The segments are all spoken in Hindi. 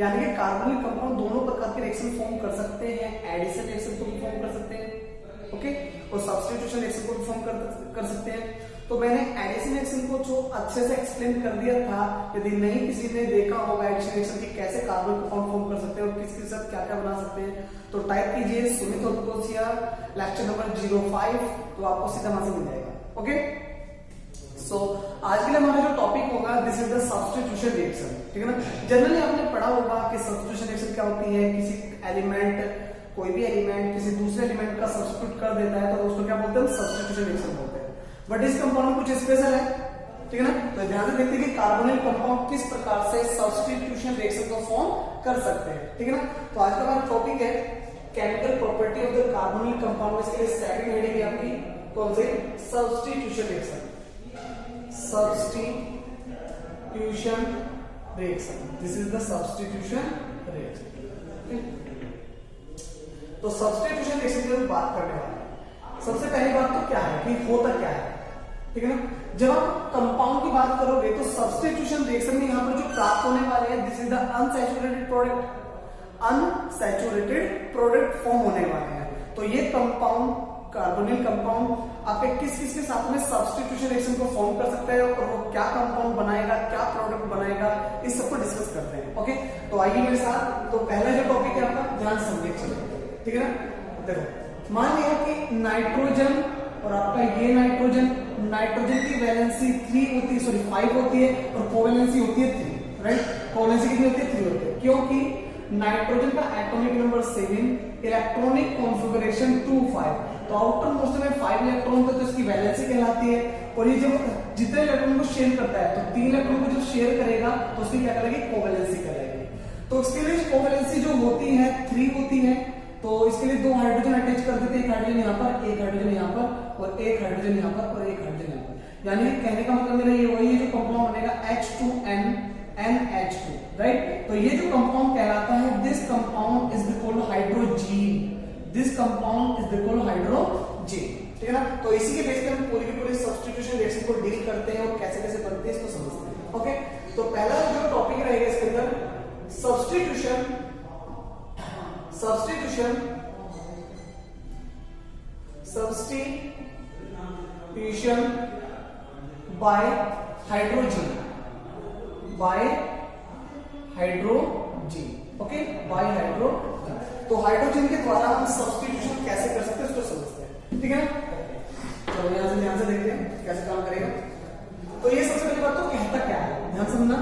यानी कि कार्बोनिल कंपाउंड दोनों प्रकार के रिएक्शन फॉर्म कर सकते हैं, एडिशन रिएक्शन को भी फॉर्म कर सकते हैं, ओके, और सब्स्टिट्यूशन रिएक्शन को भी फॉर्म कर सकते हैं। तो मैंने एडिशन रिएक्शन को जो अच्छे से एक्सप्लेन कर दिया था। यदि नहीं किसी ने देखा होगा एडिशन रिएक्शन की कैसे कार्बन कंपाउंड फॉर्म कर सकते हैं और किसके साथ क्या क्या बना सकते हैं, तो टाइप कीजिए सुमित उत्कोसिया लेक्चर नंबर 05, तो आपको सीधा वहां से मिल जाएगा, ओके। सो आज के लिए हमारा जो टॉपिक होगा this is the substitution reaction, ठीक है ना। जनरली आपने पढ़ा होगा कि सब्स्टिट्यूशन रिएक्शन क्या होती है, किसी एलिमेंट, कोई भी एलिमेंट किसी दूसरे एलिमेंट का सब्स्टिट्यूट कर देता है तो उसको क्या बोलते हैं, सब्स्टिट्यूशन रिएक्शन बोलते हैं। बट इस कंपाउंड में कुछ स्पेशल है, ठीक है ना। तो ध्यान से देखते हैं कि कार्बोनिल कंपाउंड किस प्रकार से सब्स्टिट्यूशन रिएक्शन को फॉर्म कर सकते हैं, ठीक है ना। तो आज का हमारा टॉपिक है chemical property of the carbonyl compound. इसके लिए सेकंड हेडिंग है आपकी कौन सी, substitution reaction, substitution reaction, this is the substitution reaction. तो सब्स्टिट्यूशन रिएक्शन की बात करने वाले हैं। सबसे पहली बात तो क्या है कि होता क्या है, ठीक है ना। जब आप कंपाउंड की बात करोगे तो सब्स्टिट्यूशन रिएक्शन में यहाँ पर जो प्राप्त होने वाले हैं this is the unsaturated product, unsaturated product form होने वाले हैं। तो ये कंपाउंड, कार्बोनिल कंपाउंड आपके किस किस के साथ में सब्स्टिट्यूशन रिएक्शन को फॉर्म कर सकता है और वो क्या कंपाउंड बनाएगा, क्या प्रोडक्ट बनाएगा, इस सबको डिस्कस करते हैं, ओके। तो आइए मेरे साथ। तो पहला जो टॉपिक है आपका, ध्यान से समझिए, ठीक है ना। देखो मान लिया कि नाइट्रोजन और आपका ये नाइट्रोजन की वैलेंसी 3 होती है, सॉरी 5 होती है और कोवैलेंसी होती है 3, राइट। कोवैलेंसी कितनी होती है, 3 होती है, क्योंकि नाइट्रोजन का एटॉमिक नंबर 7, इलेक्ट्रॉनिक कॉन्फ़िगरेशन 2 5, तो आउटर मोस्ट में 5 इलेक्ट्रॉन तो इसकी वैलेंसी कहलाती है। और ये जब जितने इलेक्ट्रॉन को शेयर करता है तो 3 इलेक्ट्रॉन को जब शेयर करेगा तो उसकी क्या कहलाएगी, कोवैलेंसी कहलाएगी। तो इसके लिए कोवैलेंसी जो होती है 3 होती है, तो इसके लिए 2 हाइड्रोजन अटैच कर देते हैं, एक हाइड्रोजन यहाँ पर, एक हाइड्रोजन यहाँ पर और एक हाइड्रोजन यहाँ पर और एक हाइड्रोजन यहाँ पर। यानी कहने का मतलब मेरा ये वही है जो कंपाउंड बनेगा H2N NH2, राइट। तो ये जो कंपाउंड कहलाता है this compound is called hydrazine, this compound is called hydrazine, ठीक है ना। तो इसी के बेस पे हम पूरी की पूरी सब्स्टिट्यूशन रिएक्शन को डील करते हैं और कैसे कैसे बनते हैं इसको समझते हैं, ओके। तो पहला जो टॉपिक रहेगा इसके अंदर substitution by hydrogen, okay, bye hydrogen. तो हाइड्रोजन के द्वारा हम सब्स्टिट्यूशन कैसे कर सकते हैं उसको समझते हैं, ठीक है ना। तो यहां से ध्यान से देखते हैं कैसे काम करेगा। तो ये सबसे पहली बात तो कहता क्या है, ध्यान समझना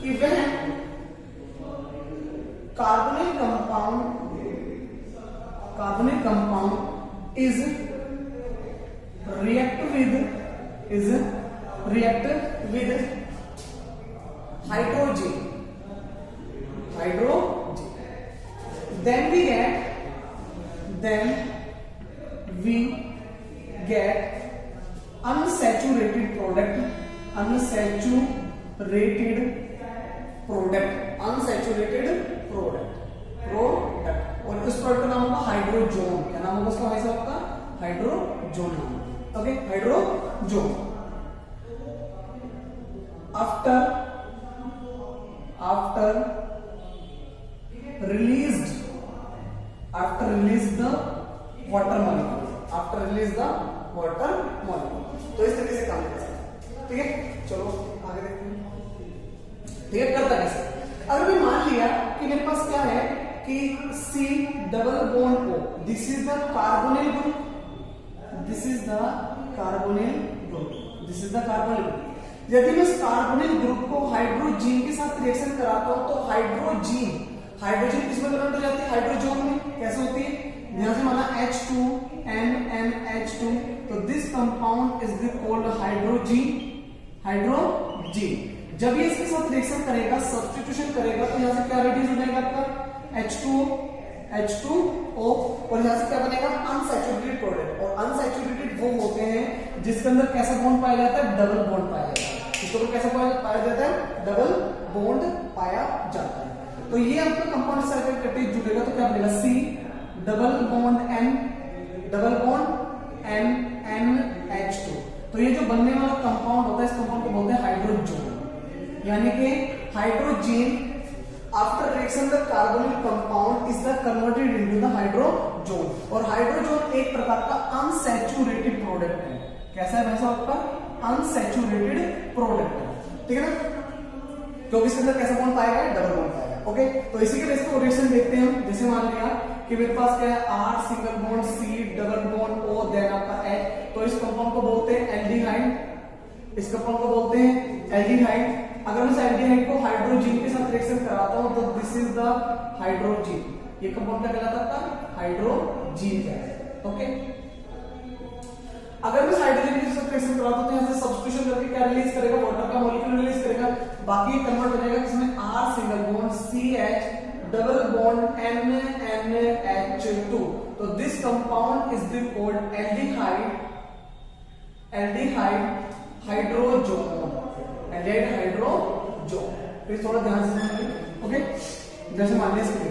कि वह carbonyl compound is react with hydrogen, then we get unsaturated product, और उस प्रोडक्ट का नाम होगा हाइड्रोजोन। क्या नाम होगा उसका भाई साहब का, हाइड्रोजोन नाम, okay, hydrazone. After released the water molecule, तो इस तरीके से काम करता है, ठीक है। चलो आगे देखते हैं, ठीक है, करता कैसे। अगर मैं मान लिया कि मेरे पास क्या है कि C double bond O, this is the carbonyl group, यदि मैं इस कार्बोनिल ग्रुप को हाइड्रोजीन के साथ रिएक्शन कराता हूं तो हाइड्रोजन किसमें कन्वर्ट हो जाती है, हाइड्रोजोन में। कैसे होती है, ध्यान से माना H2NNH2, तो this compound is called hydrazine. जब ये इसके साथ रिएक्शन करेगा, सब्स्टिट्यूशन करेगा, तो यहां से क्या रिड्यूस हो जाएगा आपका H2O और यहां से क्या बनेगा, अनसैचुरेटेड प्रोडक्ट। और अनसैचुरेटेड वो होते हैं जिसके अंदर कैसा बॉन्ड पाया जाता है, डबल बॉन्ड पाया जाता है। इसको कैसा पाया जाता है, डबल बॉन्ड पाया जाता है। तो ये आपका कंपाउंड सर्कल करते जुड़ेगा तो क्या बनेगा, C double bond N NH2। तो ये जो बनने वाला कंपाउंड होता है इस कंपाउंड को बोलते हैं हाइड्रोजोन। यानी कि hydrazine after reaction the carbonyl compound is the converted into the hydrazone. और हाइड्रोजोन एक प्रकार का अनसैचुरेटेड प्रोडक्ट है। कैसा है भाई साहब आपका? अनसैचुरेटेड प्रोडक्ट है, ठीक है ना, क्योंकि इसके अंदर कैसा बॉन्ड पाएगा? डबल बॉन्ड पाएगा। ओके, तो इसी के बेस पे रिएक्शन देखते हैं हम। जैसे मान लिया कि मेरे पास क्या है, R single bond C double bond O then आपका H, तो इस कंपाउंड को बोलते हैं एल्डिहाइड। इस कंपाउंड को बोलते हैं एल्डिहाइड। अगर मैं इस एल्डिहाइड को हाइड्रोजीन के साथ रिएक्शन कराता हूं तो दिस इज द हाइड्रोजीन। ये कंपाउंड क्या कहलाता है? हाइड्रोजीन कहलाता है। ओके, अगर मैं हाइड्रोजन के साथ रिएक्शन कराता हूं तो यहां से सब्स्टिट्यूशन करके क्या रिलीज करेगा? वाटर का मॉलिक्यूल रिलीज करेगा। बाकी कन्वर्ट हो जाएगा इसमें R single bond CH double bond NNH2। तो this compound is the called aldehyde hydrazone. Aldehyde hydrazone. तो थोड़ा ध्यान से समझिए। ओके, जैसे मान लीजिए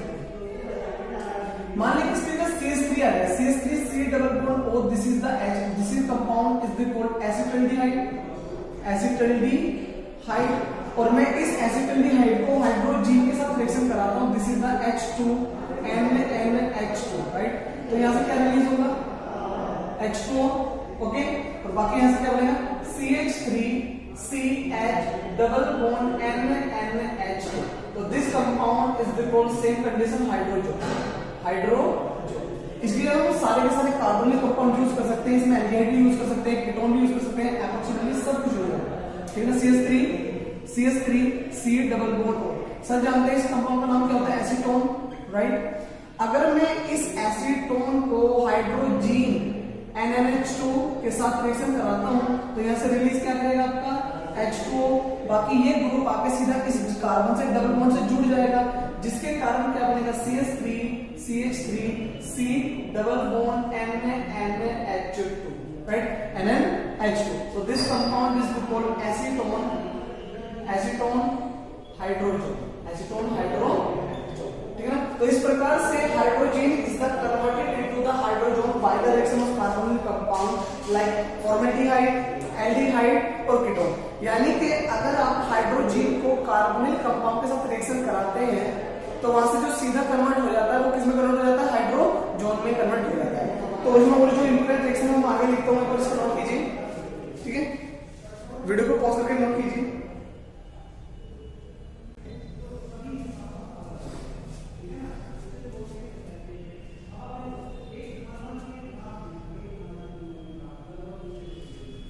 मान लीजिए इसके का CH3 आ रहा है, CH3 C double bond O, this is the H, this is compound is the called acetaldehyde. और मैं इस एसिटल्डिहाइड को हाइड्रोजीन के साथ रिएक्शन कराता हूं, this is the H2NNH2, right. तो यहां से क्या रिलीज होगा? H2O। ओके, और बाकी यहां से क्या बनेगा? CH3CH double bond NNH2। तो this compound is the called same condition hydrazone. इसलिए हम सारे के सारे कार्बोनिल कंपाउंड यूज कर सकते हैं, इसमें एल्डिहाइड भी यूज कर सकते हैं, कीटोन भी यूज कर सकते हैं, एप्रोक्सीमेटली सब कुछ यूज होगा, ठीक है ना। CH3 C double bond O, sir जानते हैं इस कंपाउंड का नाम क्या होता है? Acetone, right. अगर मैं इस एसीटोन को हाइड्रोजीन NNH2 के साथ रिएक्शन कराता हूं तो यहां से रिलीज क्या करेगा? आपका H2O। बाकी ये ग्रुप आके सीधा इस कार्बन से डबल बॉन्ड से जुड़ जाएगा, जिसके कारण क्या बनेगा? CH3 C double bond NNH2, right, NNH2। So this compound is called acetone hydrogen, ठीक है ना। तो इस प्रकार से hydrogen is the converted into the hydrogen by the reaction of carbonyl compound like formaldehyde, aldehyde और कीटोन। यानी कि अगर आप हाइड्रोजन को कार्बोनिल कंपाउंड के साथ रिएक्शन कराते हैं तो वहां से जो सीधा कन्वर्ट हो जाता है वो किसमें कन्वर्ट हो जाता है? हाइड्रोजन में कन्वर्ट हो जाता है। तो इसमें वो जो इंपॉर्टेंट रिएक्शन है हम आगे लिखता हूं, पर इसको नोट कीजिए, ठीक है। वीडियो को पॉज करके नोट कीजिए।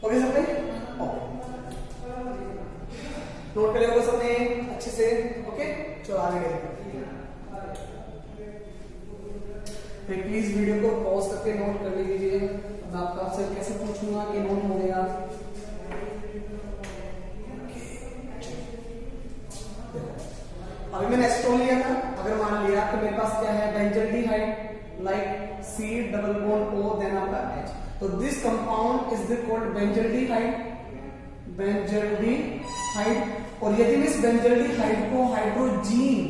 ओके सबने? नोट कर लिया होगा सबने अच्छे से? ओके, चलो आगे प्लीज वीडियो को पॉज करके नोट कर लीजिए। मैं आपसे कैसे पूछूंगा कि नोट हो गया? अभी मैंने एसीटोन लिया था। अगर मान लिया कि मेरे पास क्या है? Benzaldehyde like C double bond O then आपका H। तो this compound is the called benzaldehyde. और यदि मैं इस बेंजल्डिहाइड को हाइड्रोजीन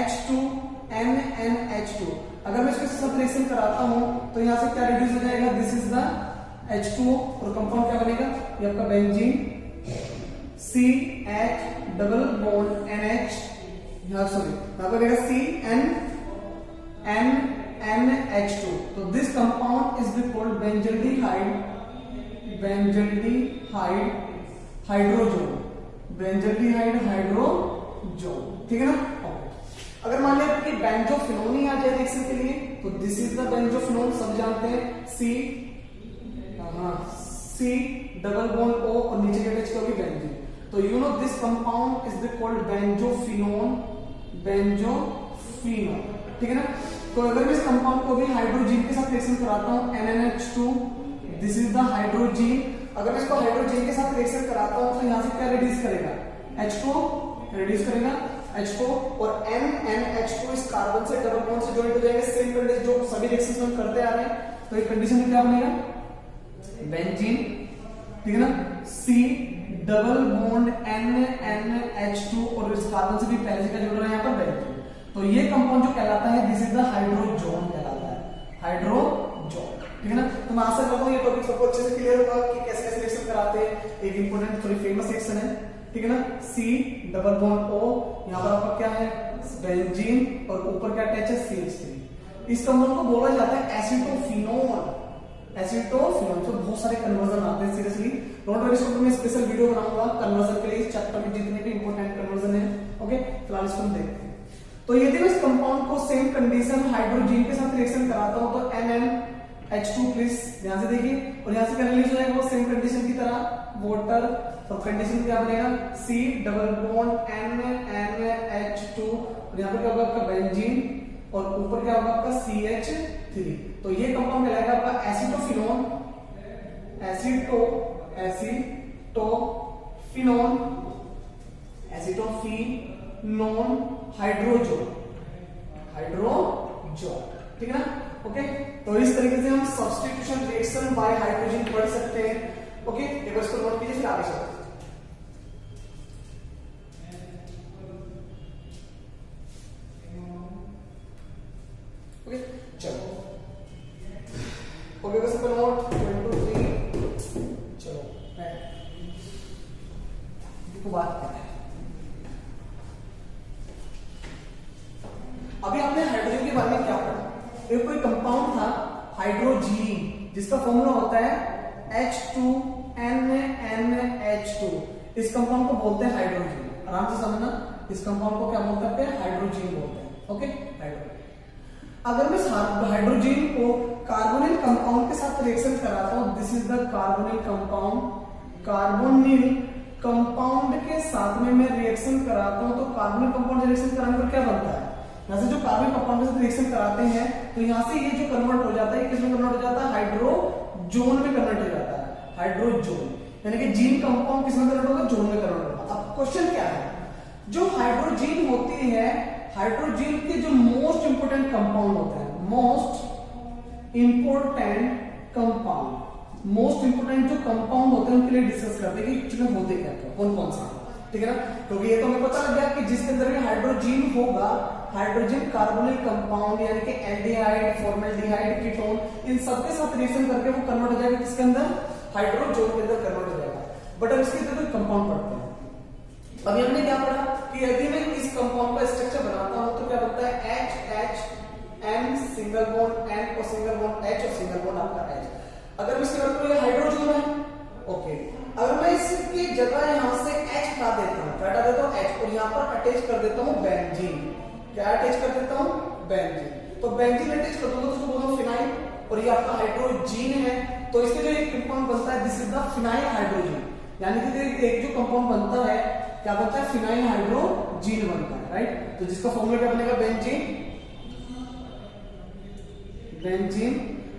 H2NNH2 अगर मैं इसके साथ रिएक्शन कराता हूं तो यहां से क्या रिड्यूस हो जाएगा? दिस इज द H2O और कंपाउंड क्या बनेगा? ये आपका benzene CH double bond NH, sorry यहां पर CNNH2। तो this compound is the called benzaldehyde hydrazone, ठीक है ना। अगर मान लिया कि बेंजोफिनोन ही आ जाए रिएक्शन के लिए तो दिस इज द बेंजोफिनोन, सब जानते हैं C डबल बॉन्ड O और नीचे के टच होगी बेंजीन। तो you know this compound is the called benzophenone, ठीक है ना। तो अगर मैं इस कंपाउंड को भी हाइड्रोजीन के साथ रिएक्शन कराता हूं NNH2, this is the hydrazine. अगर मैं इसको हाइड्रोजीन के साथ रिएक्शन कराता हूं तो यहां से क्या रिड्यूस करेगा? H2O रिड्यूस करेगा H2 और NNH2 इस कार्बन से डबल बॉन्ड से ज्वाइन हो जाएंगे, सेम कंडीशन जो सभी रिएक्शंस में करते आ रहे हैं। तो एक कंडीशन में क्या बनेगा? बेंजीन, ठीक है ना। C डबल बॉन्ड NNH2 और इस कार्बन से भी पहले से क्या जुड़ रहा है? यहाँ पर बेंजीन। तो ये कंपाउंड जो कहलाता है दिस इज द हाइड्रोजोन कहलाता है, हाइड्रोजोन, ठीक है ना। तो मैं आशा करता हूं ये टॉपिक सबको अच्छे से क्लियर होगा कि कैसे कैसे रिएक्शन कराते हैं। एक इंपॉर्टेंट थोड़ी फेमस रिएक्शन है, ठीक है ना। C डबल बॉन्ड O, यहां पर आपका क्या है? बेंजीन और ऊपर क्या अटैच है CH3। इस कंपाउंड को बोला जाता है एसीटोफिनोल। एसीटोफिनोल तो बहुत सारे कन्वर्जन आते हैं सीरियसली, डोंट वरी, इसको मैं स्पेशल वीडियो बनाऊंगा कन्वर्जन के लिए, इस चैप्टर में जितने भी इंपॉर्टेंट कन्वर्जन है। ओके, फिलहाल इसको हम देखते हैं। तो यदि मैं इस कंपाउंड को सेम कंडीशन हाइड्रोजन के साथ रिएक्शन कराता हूं तो NnH2 प्लीज ध्यान से देखिए, और यहां से क्या रिलीज हो जाएगा वो सेम कंडीशन की तरह वाटर। तो कंडीशन क्या बनेगा C डबल बॉन्ड NnH2, और यहां पे क्या होगा आपका बेंजीन और ऊपर क्या होगा आपका CH3। तो ये कंपाउंड कहलाएगा आपका एसीटोफिनोल, एसीटोफिनोल हाइड्रोजोल, ठीक है ना। ओके, तो इस तरीके से हम सब्स्टिट्यूशन रिएक्शन बाय हाइड्रोजन पढ़ सकते हैं। ओके, एक बार इसको नोट कीजिए, फिर आगे चलते हैं। ओके, चलो ओके, बस अपन नोट 1 2 3 चलो देखो बात क्या है। अभी आपने हाइड्रोजन के बारे में क्या पढ़ा? एक कोई कंपाउंड था हाइड्रोजीन, जिसका फॉर्मूला होता है H2NnH2। इस कंपाउंड को बोलते हैं हाइड्रोजीन। आराम से समझना, इस कंपाउंड को क्या बोलते हैं? हाइड्रोजीन बोलते हैं। Okay, hydrazine. अगर मैं हाइड्रोजीन को कार्बोनिल कंपाउंड के साथ रिएक्शन कराता हूं, this is the carbonyl compound. Carbonyl compound के साथ में मैं रिएक्शन कराता हूं, तो कार्बोनिल कंपाउंड रिएक्शन कराने पर क्या बनता है? यहां से जो कार्बन कंपाउंड के साथ रिएक्शन कराते हैं तो यहां से ये जो कन्वर्ट हो जाता है, किसमें कन्वर्ट हो जाता है? हाइड्रोजोन में कन्वर्ट हो जाता है, हाइड्रोजोन। यानी कि जीन कंपाउंड किसमें कन्वर्ट होगा? जोन में कन्वर्ट होगा। अब क्वेश्चन क्या है, जो हाइड्रोजीन होती है, हाइड्रोजीन के जो मोस्ट इंपोर्टेंट कंपाउंड होते हैं, most important compound, most important जो कंपाउंड होते हैं उनके लिए डिस्कस करते हैं कि एक्चुअली होते क्या क्या, कौन कौन से, ठीक है ना। क्योंकि ये तो हमें पता लग गया कि जिसके अंदर भी हाइड्रोजीन होगा, हाइड्रोजन कार्बोनिल कंपाउंड यानी कि एल्डिहाइड, फॉर्मेल्डिहाइड, कीटोन, इन सबके साथ रिएक्शन करके वो कन्वर्ट हो जाएगा किसके अंदर? हाइड्रोजोन के अंदर कन्वर्ट हो जाएगा। बट अब इसके अंदर कोई कंपाउंड पढ़ते हैं। अभी हमने क्या पढ़ा कि यदि मैं इस कंपाउंड का स्ट्रक्चर बनाता हूं तो क्या बनता है? N सिंगल बॉन्ड N और सिंगल बॉन्ड H और सिंगल बॉन्ड आपका H। अगर मैं इसके बात करूं, हाइड्रोजन है, ओके। अगर मैं इसकी जगह यहां से H हटा देता हूं, क्या हटा देता हूं? H, और यहां पर अटैच कर देता हूं बेंजीन। क्या अटैच कर देता हूं? बेंजीन। तो बेंजीन अटैच कर दूंगा तो उसको बोलूंगा फिनाइल, और ये आपका हाइड्रोजीन है। तो इसके जो एक कंपाउंड बनता है, this is the phenyl hydrogen. यानी कि एक जो कंपाउंड बनता है, क्या बनता है? फिनाइल हाइड्रोजीन बनता है, राइट। तो जिसका फॉर्मूला क्या बनेगा? बेंजीन, बेंजीन,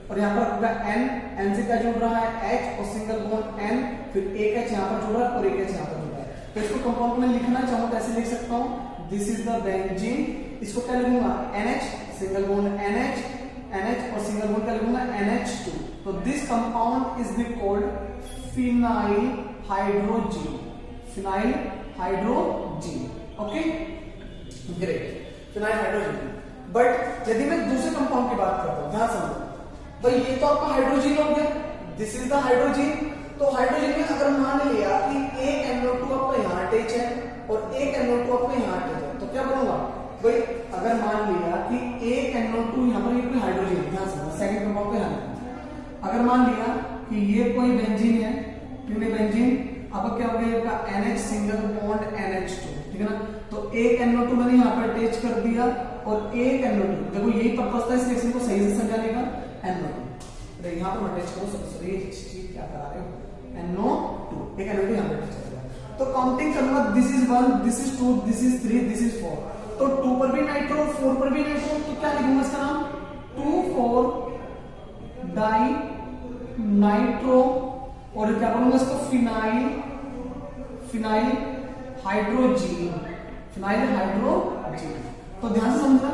और यहां पर N, N से क्या जुड़ रहा है? H, और सिंगल बॉन्ड N, फिर एक H यहां पर जुड़ा है और एक H यहां पर जुड़ा है। तो इसको कंपाउंड में लिखना चाहूं तो ऐसे लिख सकता हूं, दिस इज द बेंजीन। इसको क्या लिखूंगा? NH, single bond NH, NH, और सिंगल बॉन्ड क्या लिखूंगा? NH2। तो this compound is be called phenyl hydrazine, phenyl hydrazine. Okay, great, phenyl hydrazine. But यदि मैं दूसरे कंपाउंड की बात करता हूं, ध्यान समझो भाई, ये तो आपका हाइड्रोजीन हो गया, दिस इज द हाइड्रोजीन। तो हाइड्रोजन में अगर मान लिया कि एक NO2 आपका यहां अटैच है और एक NO2 आपका यहां अटैच है, तो क्या करूंगा भाई? अगर मान लिया कि एक NO2 यहां पर, ये कोई हाइड्रोजन, ध्यान समझो सेकंड कंपाउंड पे ध्यान। अगर मान लिया कि ये कोई बेंजीन है, बेंजीन, अब क्या हो गया? आपका NH सिंगल बॉन्ड NH2, ठीक है ना। तो एक NO2 मैंने यहाँ पर अटैच कर दिया और एक NO2, देखो यही पर्पस था इस रिएक्शन को सही से समझाने का, NO2। यहाँ पर अटैच करो, सॉरी चीज क्या करा रहे हो? NO2, एक NO2 यहाँ पर अटैच कर दिया। तो काउंटिंग करूंगा, this is 1, this is 2, this is 3, this is 4। तो 2 पर भी नाइट्रो, 4 पर भी नाइट्रो, तो क्या लिखूंगा इसका नाम? 2,4 डाई नाइट्रो, और क्या बोलूंगा इसको? Phenyl, phenyl hydrazine, phenyl hydrazine. तो ध्यान से समझना,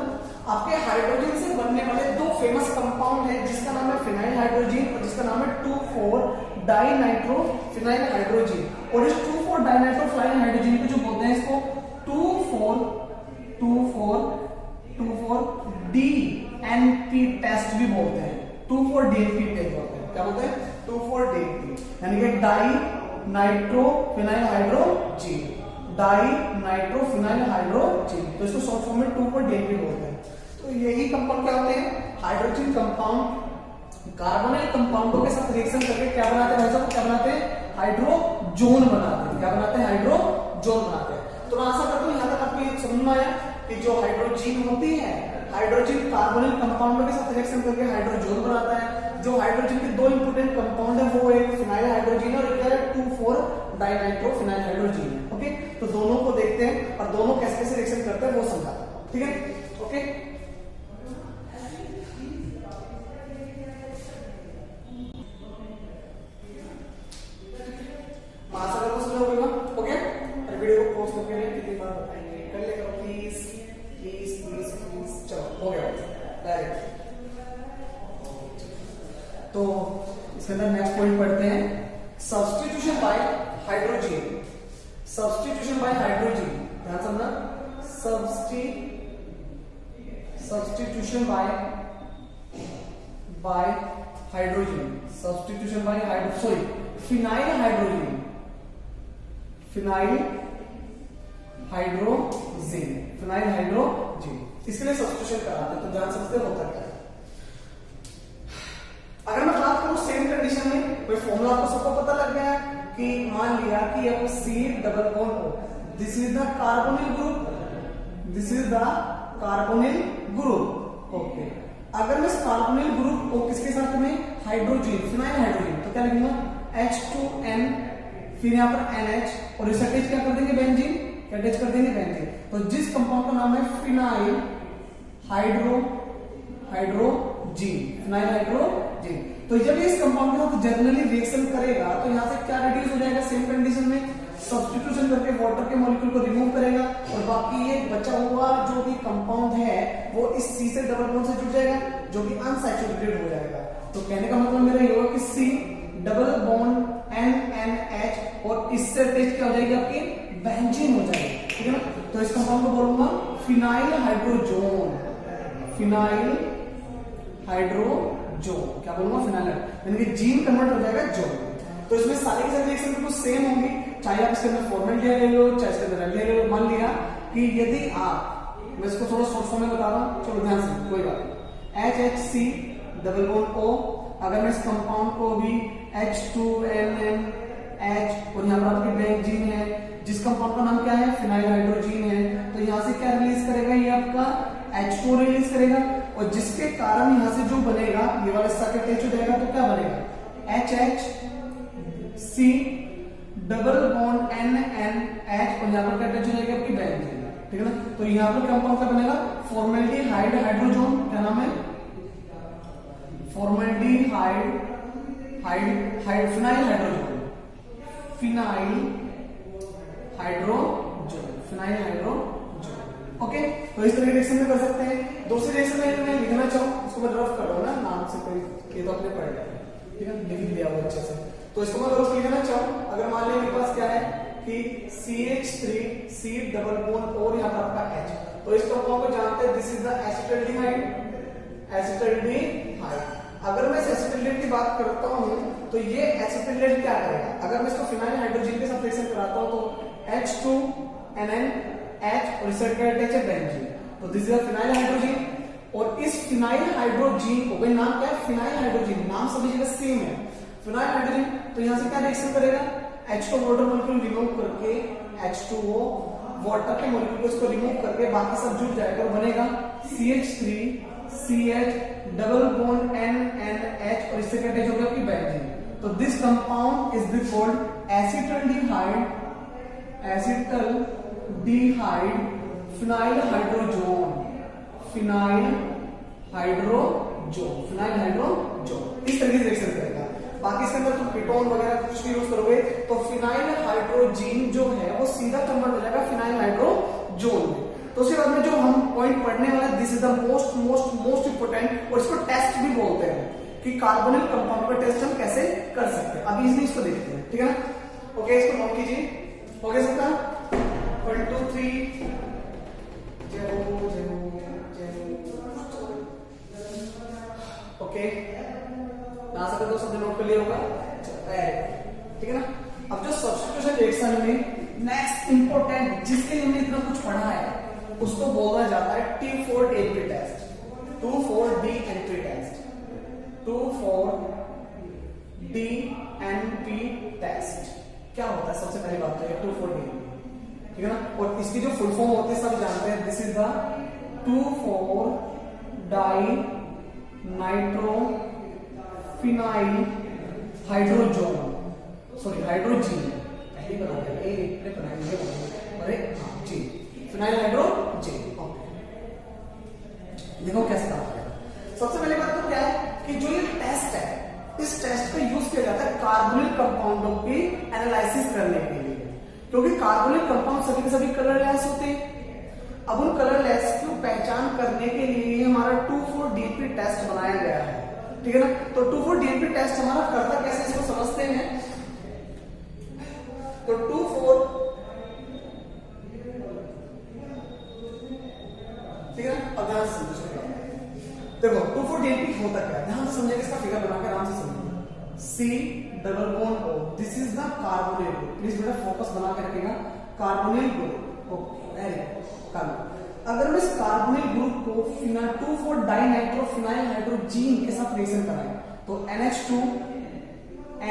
आपके हाइड्रोजन से बनने वाले दो फेमस कंपाउंड हैं, जिसका नाम है फिनाइल हाइड्रोजीन और जिसका नाम है 2,4 डाई नाइट्रो फिनाइल हाइड्रोजीन। और इस 2,4 डाई नाइट्रो फिनाइल हाइड्रोजीन को जो बोलते हैं, इसको 2,4 DNP टेस्ट भी बोलते हैं, 2,4 DNP टेस्ट बोलते हैं। क्या बोलते हैं? 2,4 DNP, यानी कि dinitro phenyl hydrazine, dinitrophenyl hydrazine, तो इसको शॉर्ट फॉर्म में 2,DNP बोलते हैं। तो यही कंपाउंड क्या होते हैं, हाइड्रोजन कंपाउंड कार्बोनिल कंपाउंडों के साथ रिएक्शन करके क्या बनाते हैं भाई साहब, क्या बनाते हैं, हाइड्रोजोन बनाते हैं। क्या बनाते हैं, हाइड्रोजोन बनाते हैं। तो मैं आशा करता हूं यहां तक आपको ये समझ में आया कि जो हाइड्रोजीन होती है, हाइड्रोजन कार्बोनिल कंपाउंडों के साथ रिएक्शन करके हाइड्रोजोन बनाता है। जो हाइड्रोजन के दो इंपोर्टेंट कंपाउंड है वो एक फिनाइल हाइड्रोजन और एक है 2,4-डाइनाइट्रोफिनाइल हाइड्रोजन। ओके, तो दोनों को देखते हैं और दोनों कैसे कैसे रिएक्शन करते हैं वो समझाता हूं। ठीक है, ओके। आशा करता हूं समझ होगा। ओके, और वीडियो को पॉज करके कितनी बार बताएंगे, कर लेगा प्लीज प्लीज प्लीज प्लीज। चलो हो गया डायरेक्ट। तो इसके अंदर नेक्स्ट पॉइंट पढ़ते हैं, substitution by hydrogen. Substitution by hydrogen, ध्यान समझना, substitution by hydrogen, substitution by phenyl hydrogen, phenyl hydrogen, इसके लिए सब्स्टिट्यूशन कराते हैं। तो ध्यान समझते होता क्या है। अगर मैं बात करूं सेम कंडीशन में, कोई फॉर्मूला आपको सबको पता लग गया है कि मान लिया कि अब C double bond O, this is the carbonyl group, this is the carbonyl group. Okay, अगर मैं इस कार्बोनिल ग्रुप को किसके साथ में, हाइड्रोजन, फिनाइल हाइड्रोजन, तो क्या लिखूंगा, H2N, फिर यहाँ पर NH, और इसे अटैच क्या कर देंगे, बेंजीन, अटैच कर देंगे बेंजीन। तो जिस कंपाउंड का नाम है फिनाइल हाइड्रोजीन, फिनाइल हाइड्रोजीन, तो जब इस कंपाउंड के साथ जनरली रिएक्शन करेगा तो यहाँ से क्या रिड्यूस हो जाएगा, सेम कंडीशन में सब्स्टिट्यूशन करके वाटर के मॉलिक्यूल को रिमूव करेगा और बाकी ये बचा हुआ जो भी कंपाउंड है वो इस C से डबल बॉन्ड से जुड़ जाएगा जो कि अनसैचुरेटेड हो जाएगा। तो कहने का मतलब मेरा ये होगा कि C डबल बॉन्ड NNH और इससे अटैच क्या हो जाएगी, आपकी बेंजीन हो जाएगी। ठीक है ना, तो इस कंपाउंड को बोलूंगा फिनाइल हाइड्रोजोन, फिनाइल हाइड्रोजोन, क्या बोलूंगा, फिनाइल, यानी कि जीन कन्वर्ट हो जाएगा जोन। तो इसमें सारे के सारे रिएक्शन बिल्कुल सेम होंगी, चाहे आप इसके अंदर फॉर्मेल्डिहाइड ले लो, चाहे इसके अंदर एल्डिहाइड ले लो। मान लिया कि यदि आप, मैं इसको थोड़ा शॉर्ट फॉर्म में बता रहा हूं, चलो ध्यान से, कोई बात नहीं, HHC डबल बॉन्ड O, अगर मैं इस कंपाउंड को भी H2NNH और यहाँ पर आपकी बेंजीन है, जिस कंपाउंड का नाम क्या है, फिनाइल हाइड्रोजीन है, तो यहाँ से क्या रिलीज करेगा, ये आपका H2 रिलीज करेगा और जिसके कारण यहाँ से जो बनेगा, ये वाला सर्किट अटैच हो जाएगा, तो क्या बनेगा, HHC डबल बॉन्ड NNH और यहाँ पर क्या अटैच हो जाएगा, आपकी बेंजीन। ठीक है ना, तो यहाँ पर कंपाउंड क्या बनेगा, फॉर्मेल्डिहाइड हाइड्रोजोन, क्या नाम है, formaldehyde phenyl hydrogen, phenyl hydrogen. Okay, तो इस तरह के रिएक्शन में कर सकते हैं। दूसरे रिएक्शन में मैं लिखना चाहूँ, इसको मैं ड्राफ्ट कर रहा हूँ ना, नाम से कोई, ये तो आपने पढ़ लिया, ठीक है, लिख लिया वो अच्छे से। तो इसको मैं अगर लिखना चाहूँ, अगर मान लिया मेरे पास क्या है कि CH3C डबल बॉन्ड और यहाँ पर आपका H, तो इस कंपाउंड को जानते हैं, this is the acetaldehyde, acetaldehyde. अगर मैं इस एसिटाल्डिहाइड की बात करता हूं तो ये एसिटाल्डिहाइड क्या करेगा, अगर मैं इसको फिनाइल हाइड्रोजन के साथ रिएक्शन कराता हूं तो H2NNH और इससे अटैच है बेंजीन, तो दिस इज फिनाइल हाइड्रोजन। और इस फिनाइल हाइड्रोजन को, भाई नाम क्या है, फिनाइल हाइड्रोजन, नाम सभी जगह सेम है, फिनाइल हाइड्रोजन। तो यहां से क्या रिएक्शन करेगा, H2 वाटर मॉलिक्यूल रिमूव करके, H2O वाटर के मॉलिक्यूल को इसको रिमूव करके बाकी सब जुड़ जाएगा और बनेगा CH3CH डबल बॉन्ड NNH और इससे क्या अटैच हो गया, आपकी बेंजीन। तो this compound is be called acetaldehyde phenyl hydrazone, phenyl hydrazone इस तरीके से रिएक्शन करेगा। बाकी इसके अंदर तुम कीटोन वगैरह कुछ भी यूज करोगे तो फिनाइल हाइड्रोजीन जो है वो सीधा कन्वर्ट हो जाएगा फिनाइल हाइड्रोजोन में। तो उसके बाद में जो हम पॉइंट पढ़ने वाला है, this is the most important, और इसको टेस्ट भी बोलते हैं कि कार्बोनिल कंपाउंड का टेस्ट हम कैसे कर सकते हैं। अभी इसलिए इसको देखते हैं, ठीक है ना। ओके, इसको नोट कीजिए, हो गया सबका 1 2 3। ओके, ना सकते तो सबने नोट कर लिया होगा, ठीक है ना। अब जो सब्स्टिट्यूशन रिएक्शन में नेक्स्ट इंपॉर्टेंट जिसके लिए हमने इतना कुछ पढ़ा है उसको बोला जाता है T4DNP test, 2,4-DNP test, 2,4-DNP test. क्या होता है सबसे पहली बात तो ये 2,4-DNP, ठीक है ना। और इसकी जो फुल फॉर्म होती है सब जानते हैं, this is the two four dinitrophenyl hydrazone, sorry hydrazine, पहले बनाते हैं अरे जी फिनाइल हाइड्रोजीन। देखो कैसे काम करेगा। सबसे पहले बात तो क्या है कि जो ये टेस्ट है, इस टेस्ट का यूज किया जाता है कार्बोनिल कंपाउंडों की एनालिसिस करने के लिए, क्योंकि कार्बोनिल कंपाउंड सभी के सभी कलरलेस होते हैं। अब उन कलरलेस को पहचान करने के लिए हमारा 2,4-DNP टेस्ट बनाया गया है, ठीक है ना। तो 2,4-DNP टेस्ट हमारा करता कैसे, इसको समझते हैं। तो 2,4 ठीक है, अब ध्यान से समझो। देखो 2,4-DNP होता क्या है, ध्यान से समझेंगे, इसका फिगर बनाकर आराम से समझिए। C+O, this is the carbonyl group. Please बेटा फोकस बना के रखिएगा, carbonyl group. Okay very good. अगर मैं इस कार्बोनिल ग्रुप को 2,4-डाइनाइट्रोफिनाइल हाइड्रोजीन के साथ रिएक्शन कराएं तो NH2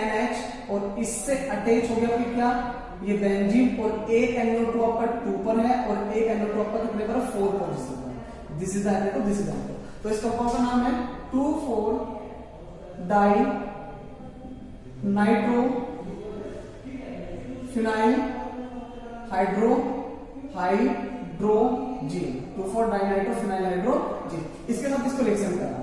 NH और इससे अटैच हो गया फिर क्या, ये बेंजीन, और एक NO2 आपका 2 पर है और एक NO2 आपका कितने पर, 4 पोजीशन पर। This is the NO2, this is the NO2। तो इस कंपाउंड का नाम है 2,4-डाइनाइट्रोफिनाइल हाइड्रोजीन, 2,4-डाइनाइट्रोफिनाइल हाइड्रोजीन। इसके साथ इसको रिएक्शन करना,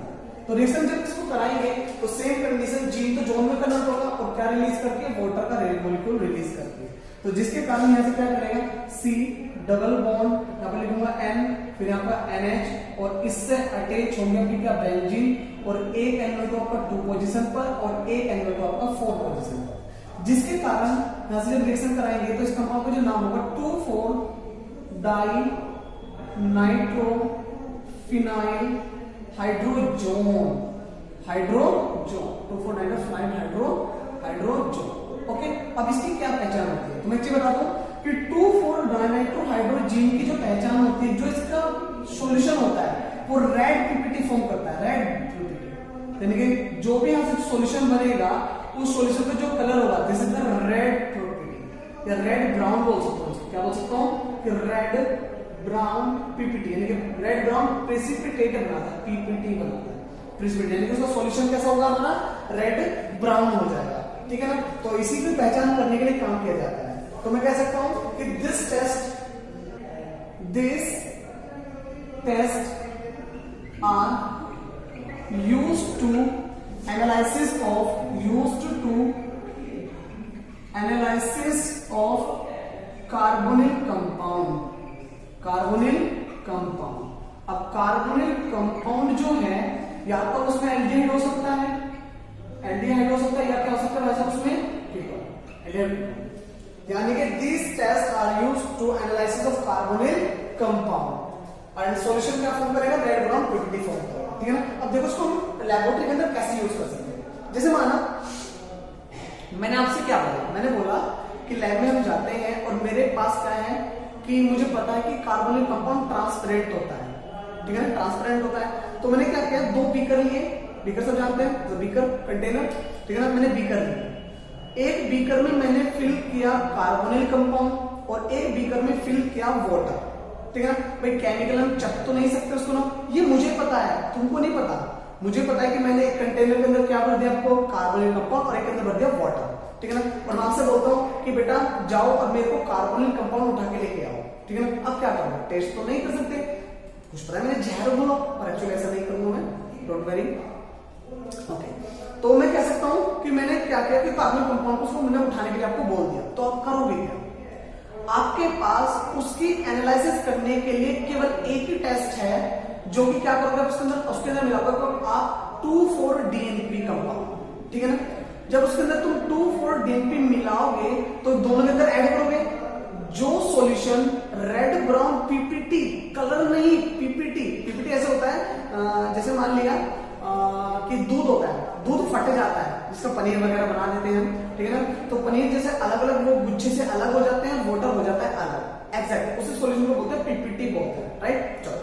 तो रिएक्शन जब इसको कराएंगे तो सेम कंडीशन, जीन तो जोन में कन्वर्ट होगा और क्या रिलीज करके, वाटर का मॉलिक्यूल रिलीज करके, तो जिसके कारण यहां से क्या करेगा, C डबल बॉन्ड, यहां पर लिखूंगा N, फिर यहां पर NH और इससे अटैच हो गया कि क्या, बेंजीन, और एक NO2 आपका 2 पोजीशन पर और एक NO2 आपका 4 पोजीशन पर, जिसके कारण यहां से जब रिएक्शन कराएंगे तो इस कंपाउंड का जो नाम होगा 2,4-डाइनाइट्रोफिनाइल हाइड्रोजोन, 2,4-डाइनाइट्रोफिनाइल हाइड्रोजोन। ओके, अब इसकी क्या पहचान होती है, तो मैं बता दूं कि 2,4-डाइनाइट्रोहाइड्रोजीन की जो पहचान होती है, जो इसका सॉल्यूशन होता है वो रेड पीपीटी फॉर्म करता है, रेड पीपीटी, यानी कि जो भी यहां से सॉल्यूशन बनेगा उस सॉल्यूशन का जो कलर होगा, this is the red PPT या रेड ब्राउन बोल सकता हूं, क्या बोल सकता हूं कि रेड ब्राउन पीपीटी, यानी कि रेड ब्राउन प्रेसिपिटेट बनाता है, पीपीटी बनाता है प्रेसिपिटेट, यानी कि उसका सॉल्यूशन कैसा होगा, हमारा रेड ब्राउन हो जाएगा, ठीक है ना। तो इसी की पहचान करने के लिए काम किया जाता है। तो मैं कह सकता हूं कि this test are used to analysis of carbonyl compound। अब कार्बोनिल कंपाउंड जो है, या तो उसमें एल्डिहाइड हो सकता है, या क्या हो सकता है वैसे उसमें कीटोन, यानी कि these tests are used to analysis of carbonyl compound और सॉल्यूशन क्या फॉर्म करेगा, रेड ब्राउन पीपीटी फॉर्म करेगा, ठीक है ना। अब देखो इसको हम लैबोरेटरी के अंदर कैसे यूज कर सकते हैं। जैसे माना मैंने आपसे क्या बोला, मैंने बोला कि लैब में हम जाते हैं और मेरे पास क्या है कि मुझे पता है कि कार्बोनिल कंपाउंड ट्रांसपेरेंट होता है, ठीक है ना, ट्रांसपेरेंट होता है। तो मैंने क्या किया, 2 बीकर लिए, बीकर सब जानते हैं, तो बीकर कंटेनर, ठीक है ना, मैंने बीकर लिया, एक बीकर में मैंने फिल किया कार्बोनिल कंपाउंड और एक बीकर में फिल किया वाटर, ठीक है ना। भाई केमिकल हम चख तो नहीं सकते उसको ना, ये मुझे पता है, तुमको नहीं पता, मुझे पता है कि मैंने एक कंटेनर के अंदर क्या भर दिया आपको, कार्बोनिल कंपाउंड, और एक के अंदर भर दिया वाटर, ठीक है ना। और मैं आपसे बोलता हूँ कि बेटा जाओ और मेरे को कार्बोनिल कंपाउंड उठा के लेके आओ, ठीक है ना। अब क्या करूँ, टेस्ट तो नहीं कर सकते, कुछ पता है मैंने जहर बोला, पर एक्चुअली ऐसा नहीं करूंगा मैं, डोंट वरी। ओके, तो मैं कह सकता हूं कि मैंने क्या किया कि कार्बोनिल कंपाउंड को मैंने उठाने के लिए आपको बोल दिया, तो आप करोगे क्या, आपके पास उसकी एनालिसिस करने के लिए केवल एक ही टेस्ट है, जो कि क्या करोगे उसके अंदर मिलाओगे आप 2,4-DNP कंपाउंड, ठीक है ना। जब उसके अंदर तुम 2,4-DNP मिलाओगे तो दोनों के अंदर ऐड करोगे, जो solution red brown PPT, colour नहीं पीपीटी ऐसे होता है, जैसे मान लिया कि दूध होता है, दूध फट जाता है जिसका पनीर वगैरह बना देते हैं, ठीक है ना। तो पनीर जैसे अलग अलग वो गुच्छे से अलग हो जाते हैं, वाटर हो जाता है अलग, एग्जैक्ट उसी सॉल्यूशन को बोलते हैं पीपीटी बोलते हैं, राइट। चलो,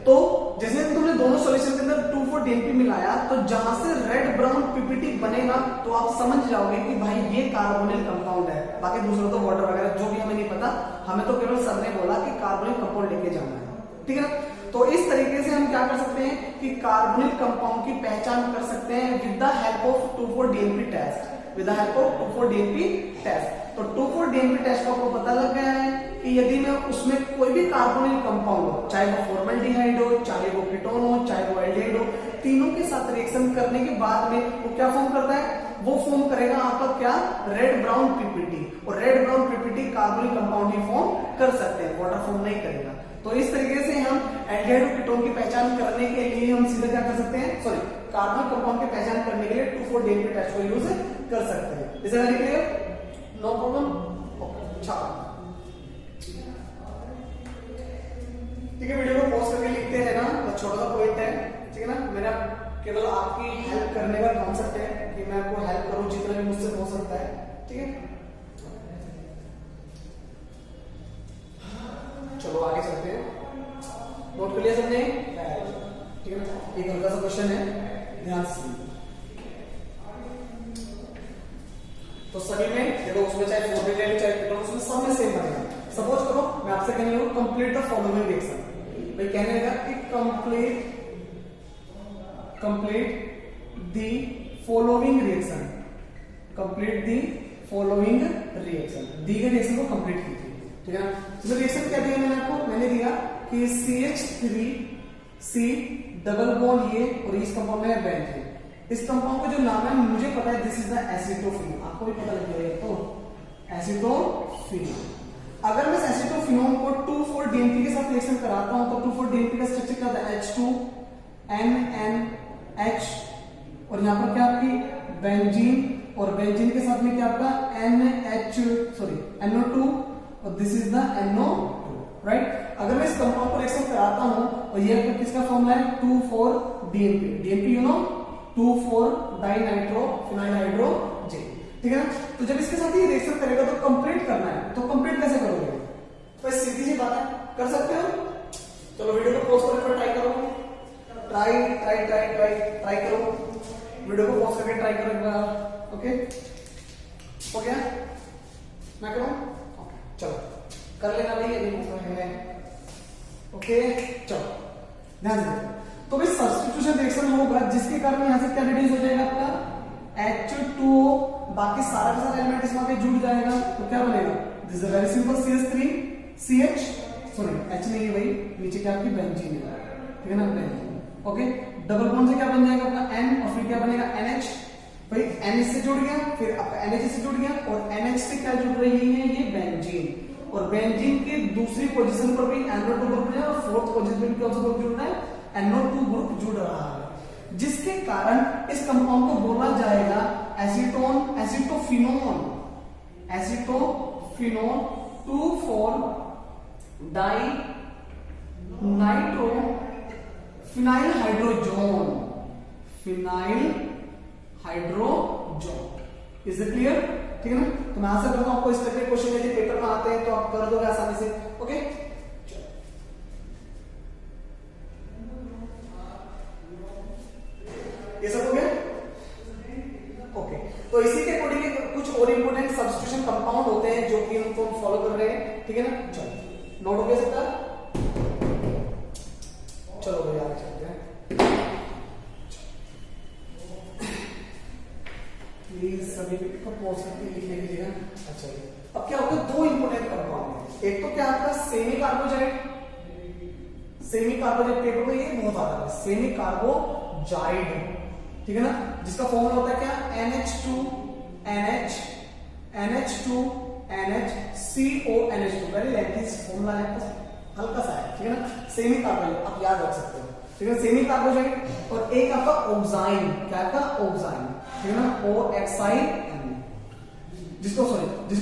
तो जैसे तुमने दोनों सॉल्यूशन के अंदर 2,4-DNP मिलाया, तो जहां से रेड ब्राउन पीपीटी बनेगा तो आप समझ जाओगे कि भाई ये कार्बोनिल कंपाउंड है। बाकी दूसरा तो वाटर वगैरह जो भी हमें नहीं पता, हमें तो केवल सर ने बोला कि कार्बोनिल कंपाउंड लेके जाना है, ठीक है ना। तो इस तरीके से हम क्या कर सकते हैं कि कार्बोनिल कंपाउंड की पहचान कर सकते हैं with the help of 2,4-DNP test, with the help of 2,4-DNP test. तो 2,4-DNP टेस्ट को आपको पता लग गया है कि यदि मैं उसमें कोई भी कार्बोनिल कंपाउंड हो, चाहे वो फॉर्मल्डिहाइड हो, चाहे वो कीटोन हो, चाहे वो एल्डिहाइड हो, तीनों के साथ रिएक्शन करने के बाद में वो क्या फॉर्म करता है, वो फॉर्म करेगा आपका क्या, रेड ब्राउन पीपीटी। और red brown PPT carbonyl compound ही फॉर्म कर सकते हैं, वाटर फॉर्म नहीं करेगा। तो इस तरीके से हम एल्डिहाइड और कीटोन की पहचान करने के लिए हम सीधे क्या कर सकते हैं, सॉरी कार्बोनिल कंपाउंड की पहचान करने के लिए 2,4-DNP टेस्ट को यूज कर सकते हैं। Is it very clear? No problem. अच्छा, ठीक है, वीडियो को पॉज करके लिखते हैं ना, तो छोटा सा पॉइंट है, ठीक है ना। मेरा केवल आपकी हेल्प करने का कॉन्सेप्ट है कि मैं आपको हेल्प करूं जितना भी मुझसे हो सकता है, ठीक है। चलो आगे चलते हैं, नोट कर लिया सबने, ठीक है ना। एक हल्का सा क्वेश्चन है, ध्यान से सुनिए। तो सभी में देखो, उसमें चाहे फॉर्मल्डिहाइड चाहे कीटोन, उसमें सब में सेम बनेगा। सपोज करो मैं आपसे कहने लगा कंप्लीट द फॉलोइंग रिएक्शन, भाई कहने लगा कि complete the following reaction, complete the following reaction, दी गई रिएक्शन को कंप्लीट कीजिए, ठीक है ना। तो रिएक्शन क्या दिया मैंने आपको, मैंने दिया कि CH3C डबल बॉन्ड ये, और इस कंपाउंड में बेंजीन। इस कंपाउंड का जो नाम है मुझे पता है, दिस इज द एसिटोफिन, आपको भी पता लग जाएगा, तो एसिटोफिन। अगर मैं एसिटोफिनोन को 2,4-DNP के साथ रिएक्शन कराता हूं तो 2,4-DNP का स्ट्रक्चर क्या होता है, H2NNH, और यहां पर क्या आपकी बेंजीन, और बेंजीन के साथ में क्या आपका NO2, और this is the NO2, right. अगर मैं इस कंपाउंड को रिएक्शन कराता हूं और ये किसका फॉर्मूला है, 2,4-DNP, DNP यू नो 2,4-डाइनाइट्रोफिनाइलहाइड्रोजन, ठीक है ना। तो जब इसके साथ ये रिएक्शन करेगा तो कंप्लीट करना है, तो कंप्लीट कैसे करोगे, तो सीधी सी बात है, कर सकते हो। चलो वीडियो को पॉज करके ट्राई करो, ट्राई करो, वीडियो को पॉज करके ट्राई करो एक बार, ओके हो गया, मैं करूं, ओके चलो कर लेना भाई, अभी है, ओके चलो ध्यान से। तो भाई सब्स्टिट्यूशन रिएक्शन होगा जिसके कारण यहां से क्या रिड्यूस हो जाएगा आपका H2O, बाकी सारा का सारा एलिमेंट इसमें आके जुड़ जाएगा, तो क्या बनेगा, this is very simple, CH3CH, sorry H नहीं है भाई, नीचे क्या आपकी बेंजीन है, ठीक है ना, बेंजीन, ओके। डबल बॉन्ड से क्या बन जाएगा अपना N, और फिर क्या बनेगा NH, भाई NH से जुड़ गया, फिर आपका NH से जुड़ गया, और NH से क्या जुड़ रही है, ये बेंजीन, और बेंजीन की दूसरी पोजीशन पर भी NO2 ग्रुप है, और फोर्थ पोजीशन पर कौन सा ग्रुप जुड़ रहा है, NO2 ग्रुप जुड़ रहा है, जिसके कारण इस कंपाउंड को बोला जाएगा एसिटोफिनोन 2,4-डाइनाइट्रो इज इट क्लियर, ठीक है ना। तो मैं आशा करता हूं आपको इस तरह के क्वेश्चन यदि पेपर में आते हैं तो आप कर दोगे आसानी से, ओके। ये सब हो गया, ओके। तो इसी के अकॉर्डिंग कुछ और इंपोर्टेंट सब्स्टिट्यूशन कंपाउंड होते हैं जो कि हमको फॉलो कर रहे हैं, ठीक है ना। चलो नोट हो गया सबका, चलो भाई आगे चलते हैं, प्लीज सभी को पॉज करके लिख लीजिएगा। अच्छा अब क्या होगा, दो इंपोर्टेंट कंपाउंड है, एक तो क्या आपका सेमी कार्बोजाइड पेपर में ये बहुत आता है, सेमी कार्बोजाइड, ठीक है ना, जिसका फॉर्मूला होता है क्या, NH2NH, वेरी लेंथी फॉर्मूला है, हल्का सा है, ठीक है ना। सेमी कार्बोजाइड आप याद रख सकते हो, ठीक है, सेमी कार्बोजाइड। और एक आपका ऑक्साइन, क्या का ऑक्साइन, ठीक है ना, OXIN, जिसको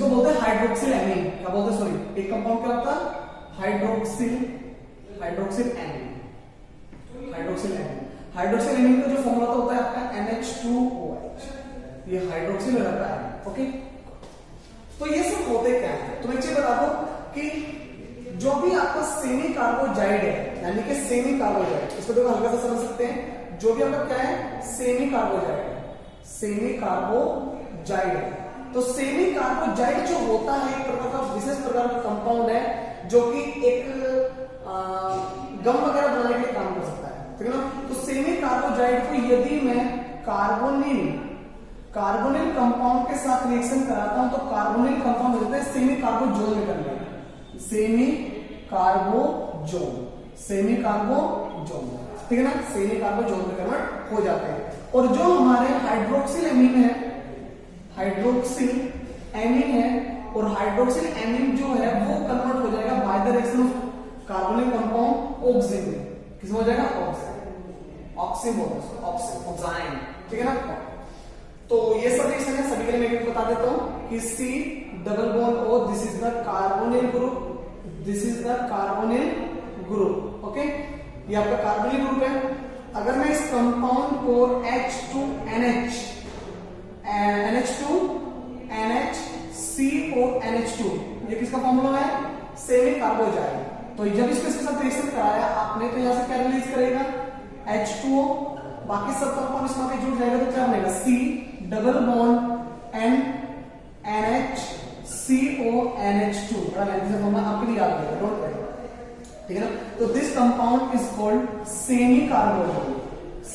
बोलते हैं हाइड्रोक्सिल एमीन, क्या बोलते हैं, सॉरी एक कंपाउंड क्या होता है, हाइड्रोक्सिल एमीन। हाइड्रोक्सिल एमीन का जो फॉर्मूला होता है आपका NH2OH, ये हाइड्रोक्सिल रहता है। ओके, तो ये सब होते क्या है? तो मैं चीज बता दूं कि जो भी आपका सेमी कार्बोजाइड है, यानी कि सेमी कार्बोजाइड, इसको देखो हल्का सा समझ सकते हैं, जो भी आपका क्या है सेमी कार्बोजाइड है, सेमी कार्बोजाइड है। तो सेमी कार्बोजाइड जो होता है एक प्रकार का विशेष प्रकार का कंपाउंड है जो कि एक गम वगैरह बनाने के लिए काम कर सकता है, ठीक है ना। तो सेमी कार्बोजाइड को यदि मैं कार्बोनिल कंपाउंड के साथ रिएक्शन कराता हूं तो कार्बोनिल कंपाउंड होता है सेमी कार्बोजोन में convert, semi carbazone, semi carbazone, ठीक है ना, सेमी कार्बोजोन में कन्वर्ट हो जाते हैं। और जो हमारे हाइड्रोक्सिल एमीन है, हाइड्रोक्सिल एमीन है, और हाइड्रोक्सिल एमीन जो है वो कन्वर्ट हो जाएगा by the reaction of carbonyl compound oxygen में, किसमें हो जाएगा ऑक्सीजन, ऑक्सीजन, ठीक है ना। तो ये सब रिएक्शन है, सभी के लिए मैं बता देता हूं कि C double bond O, this is the carbonyl group, this is the carbonyl group. Okay, ये आपका कार्बोनिल ग्रुप है। अगर मैं इस कंपाउंड को H2NH, NH2NHCONH2, ये किसका फॉर्मूला है? सेमी कार्बोजाइड। तो जब इसके साथ रिएक्शन कराया आपने तो यहां से क्या रिलीज करेगा? H2O, बाकी सब कंपाउंड इसमें आके जुड़ जाएगा तो क्या बनेगा? C डबल बॉन्ड NCONH2, बड़ा लेंथी सा फॉर्मूला आपके लिए याद रहेगा, नोट करेगा, ठीक है ना। तो this compound is called semi carbazone,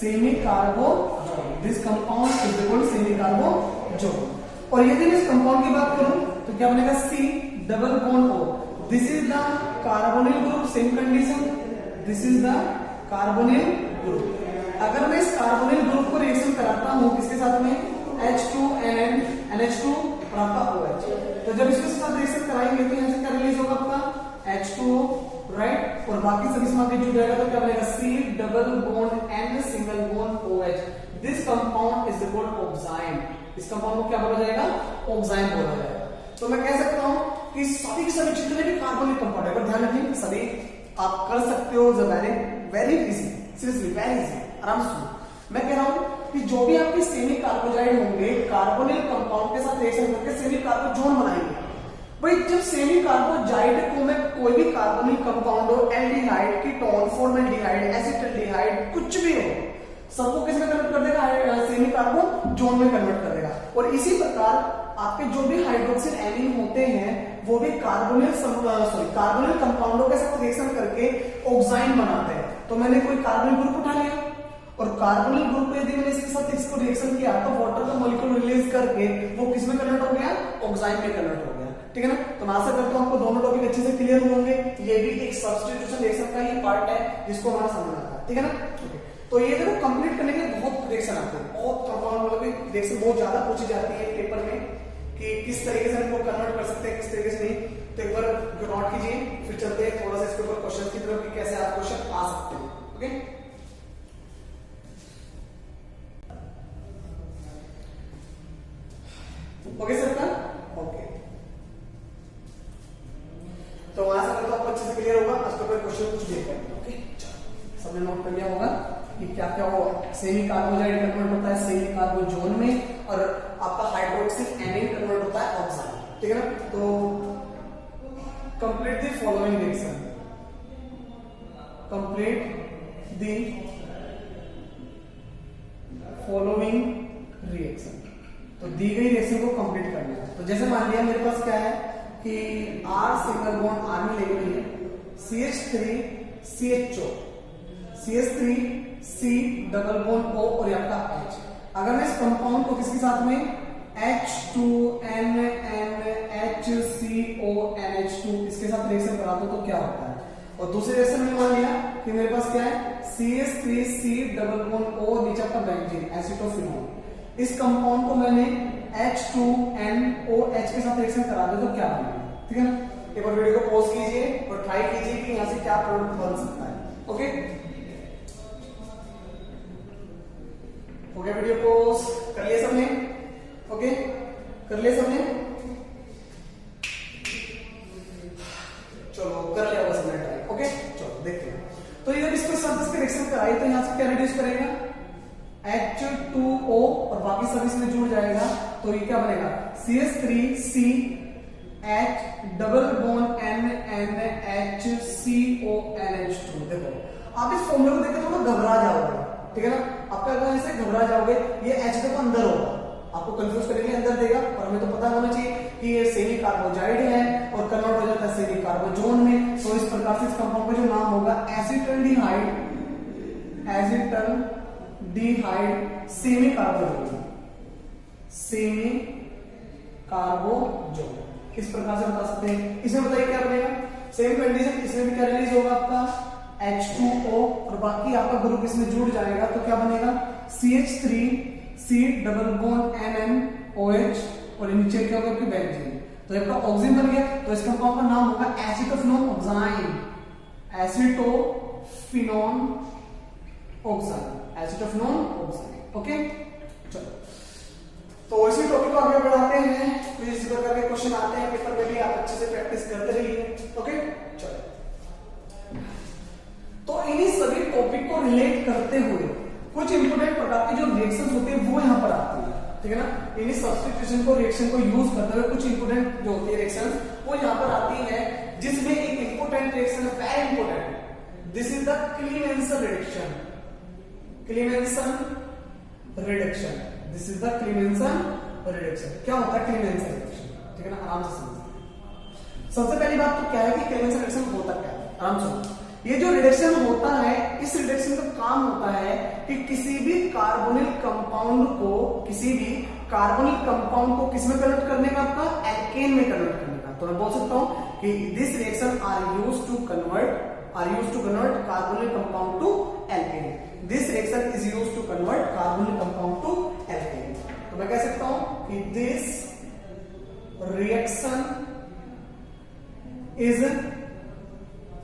semi carbazone, this compound is called semi carbazone. और यदि मैं इस कंपाउंड की बात करूं तो क्या बनेगा? C double bond O, this is the carbonyl group, same condition, this is the carbonyl group. अगर मैं इस कार्बोनिल ग्रुप को रिएक्शन कराता हूं किसके साथ में? H2NH2 और आपका OH। तो जब इसके साथ रिएक्शन कराएंगे तो यहां से क्या रिलीज होगा? आपका H2O, राइट, और बाकी सभी इसमें आगे जुड़ जाएगा तो क्या बनेगा? C double bond N single bond OH, this compound is called oxine. इस कंपाउंड को क्या बोला जाएगा? ऑक्साइन बोला जाएगा। तो मैं कह सकता हूं कि सभी के सभी जितने भी कार्बोनिल कंपाउंड है, अगर ध्यान रखें सभी आप कर सकते हो, very easy, seriously very easy, आराम से। मैं कह रहा हूं कि जो भी आपके सेमी कार्बोजाइड होंगे कार्बोनिल कंपाउंड के साथ रिएक्शन करके सेमी कार्बोजोन बनाएंगे। भाई जब सेमी कार्बोजाइड को मैं कोई भी कार्बोनिल कंपाउंड हो, एल्डिहाइड, कीटोन, फॉर्मल्डिहाइड, एसिटाल्डिहाइड, कुछ भी हो, सबको किसमें कन्वर्ट कर देगा? सेमी कार्बोजोन में कन्वर्ट कर देगा। और इसी प्रकार आपके जो भी हाइड्रोक्सिल एमीन होते हैं वो भी कार्बोनिल कंपाउंडों के साथ रिएक्शन करके ऑक्साइन बनाते हैं। तो मैंने कोई कार्बोनिल ग्रुप उठा लिया और कार्बोनिल ग्रुप में यदि मैंने इसके साथ इसको रिएक्शन किया तो वाटर का मॉलिक्यूल रिलीज करके वो किसमें कन्वर्ट हो गया? ऑक्साइन में कन्वर्ट हो गया, ठीक है ना। तो मैं आशा करता हूं आपको दोनों टॉपिक अच्छे से क्लियर होंगे। ये भी एक सब्स्टिट्यूशन रिएक्शन का ही पार्ट है जिसको हमारा समझना था, ठीक है ना। तो ये देखो कंप्लीट करने के लिए बहुत रिएक्शन आते हैं, बहुत कंपाउंड मतलब रिएक्शन बहुत ज्यादा पूछी जाती है पेपर में कि किस तरीके से हमको कन्वर्ट कर सकते हैं, किस तरीके से नहीं। तो एक बार नोट कीजिए, फिर चलते हैं थोड़ा सा इसके ऊपर क्वेश्चन की तरफ कि कैसे आप क्वेश्चन आ सकते हैं। ओके, ओके सर का ओके। तो वहां से आपको अच्छे से क्लियर होगा, उसके ऊपर क्वेश्चन कुछ देखते हैं। ओके, सबने नोट कर लिया होगा कि क्या क्या वो सेमी कार्बोजाइड कन्वर्ट होता है सेमी कार्बोजोन में, और आपका हाइड्रोक्सिल एमीन कन्वर्ट होता है ऑक्साइन, ठीक है ना। तो complete the following reaction, complete the following reaction. तो दी गई रिएक्शन को कंप्लीट करना है। तो जैसे मान लिया मेरे पास क्या है कि R सिंगल बॉन्ड R में लेके गई है, CH3 CHO, CH3 C double bond O और आपका H। अगर मैं इस कंपाउंड को किसके साथ में H2NNHCONH2 इसके साथ रिएक्शन कराता हूं तो क्या होता है? और दूसरे रिएक्शन में मान लिया कि मेरे पास क्या है CH3C डबल बॉन्ड O, नीचे आपका बेंजीन एसिटोफिनोल। इस कंपाउंड को मैंने H2NOH के साथ रिएक्शन करा दे तो क्या बनेगा, ठीक है ना। एक बार वीडियो को पॉज कीजिए और ट्राई कीजिए कि यहां से क्या प्रोडक्ट बन सकता है। ओके, हो गया वीडियो पॉज कर लिया सबने? ओके, कर लिया सबने? चलो कर लिया होगा सबने ट्राई। ओके, चलो देखते हैं। तो जब इसको साथ रिएक्शन कराई तो यहां से क्या रिड्यूस करेगा, H2O और बाकी सब इसमें जुड़ जाएगा, तो ये क्या बनेगा CH3C H double bond NNHCONH2। देखो आप इस फॉर्मूले को देखकर थोड़ा घबरा जाओगे, ठीक है ना, आपका अगर ऐसे घबरा जाओगे, ये H देखो अंदर होगा, आपको कंफ्यूज करने के लिए अंदर देगा, और हमें तो पता होना चाहिए कि ये सेमी कार्बोजाइड है और कन्वर्ट हो जाता है सेमी कार्बोजोन में। तो इस प्रकार से इस कंपाउंड का जो नाम होगा acetaldehyde, acetaldehyde semi carbazone, semi carbazone, इस प्रकार से बता सकते हैं। इसमें बताइए क्या बनेगा, सेम कंडीशन, इसमें भी क्या रिलीज होगा आपका H2O और बाकी आपका ग्रुप इसमें जुड़ जाएगा, तो क्या बनेगा CH3C डबल बॉन्ड NNOH और नीचे क्या होगा आपकी बेंजीन, तो आपका ऑक्सीजन बन गया। तो इस कंपाउंड का नाम होगा एसिटोफिनोन ऑक्साइन, एसिटोफिनोन ऑक्साइन, एसिटोफिनोन ऑक्साइन। ओके चलो, तो इसी टॉपिक को आगे बढ़ाते हैं, कुछ इसी प्रकार के क्वेश्चन आते हैं पेपर में भी, आप अच्छे से प्रैक्टिस करते रहिए। ओके चलो, तो इन्हीं सभी टॉपिक को रिलेट करते हुए कुछ इंपोर्टेंट प्रकार की जो रिएक्शंस होती है वो यहां पर आती है, ठीक है ना। इन्हीं सब्स्टिट्यूशन को रिएक्शन को यूज करते हुए कुछ इंपोर्टेंट जो होती है रिएक्शंस वो यहां पर आती है, जिसमें एक इंपोर्टेंट रिएक्शन है, very important, this is the क्लीमेंसन reduction, क्लीमेंसन reduction, this is the क्लीमेंसन reduction. क्या होता है क्लीमेंसन रिडक्शन, ठीक है ना, आराम से समझिए। सबसे पहली बात तो क्या है कि क्लीमेंसन रिडक्शन होता क्या है, आराम से। ये जो रिडक्शन होता है, इस रिडक्शन का काम होता है कि किसी भी कार्बोनिल कंपाउंड को, किसी भी कार्बोनिल कंपाउंड को किसमें कन्वर्ट करने का, आपका एल्केन में कन्वर्ट करने का। तो मैं बोल सकता हूं कि this reaction are used to convert carbonyl compound to alkane, this reaction is used to convert carbonyl compound to alkane. तो मैं कह सकता हूं कि this reaction is